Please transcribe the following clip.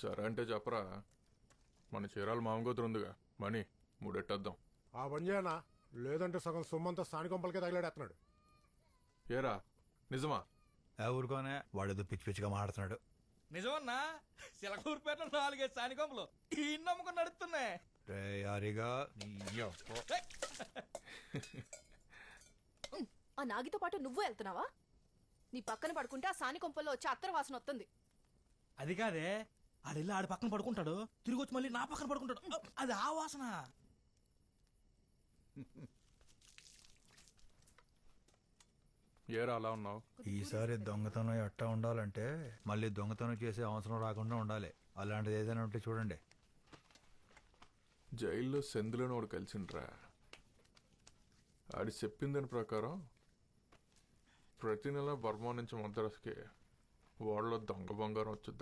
సరే అంటే చెప్పరా, మన చీరాల మామగోతురు ఉందిగా మనీ మూడెట్టేద్దాం. ఆ పని చేయనా, లేదంటే సగం సొమ్మంతా స్థానికంపలకే తగిలాడేస్తున్నాడు. ఏరా నిజమా? ఊరుకోనే వాడేదో పిచ్చి పిచ్చిగా మాట్లాడుతున్నాడు. నిజమన్నా సిలకూరుపేట 4 స్థానికంపులు ఈ నమ్మకం నడుస్తున్నాయి. రే యారిగా ఆ నాగితో పాటు నువ్వు వెళ్తున్నావా? నీ పక్కన పడుకుంటే ఆ సాని కొంపల్లో వచ్చి అత్తర వాసన వస్తుంది. అది కాదే, ఆడెళ్ళి ఆడి పక్కన పడుకుంటాడు, తిరిగి వచ్చి మళ్ళీ నా పక్కన పడుకుంటాడు. అది ఆ వాసన. ఏరా అలా ఉన్నావు? ఈసారి దొంగతనం ఎట్టా ఉండాలంటే మళ్ళీ దొంగతనం చేసే అవసరం రాకుండా ఉండాలి. అలాంటిది ఏదైనా ఉంటే చూడండి. జైల్లో సెందులోని వాడు కలిసిండ్రా. ఆడి చెప్పిందని ప్రకారం ప్రతి నెల బర్మా నుంచి మద్రాసుకి వాళ్ళ దొంగ బంగారం వచ్చిందట.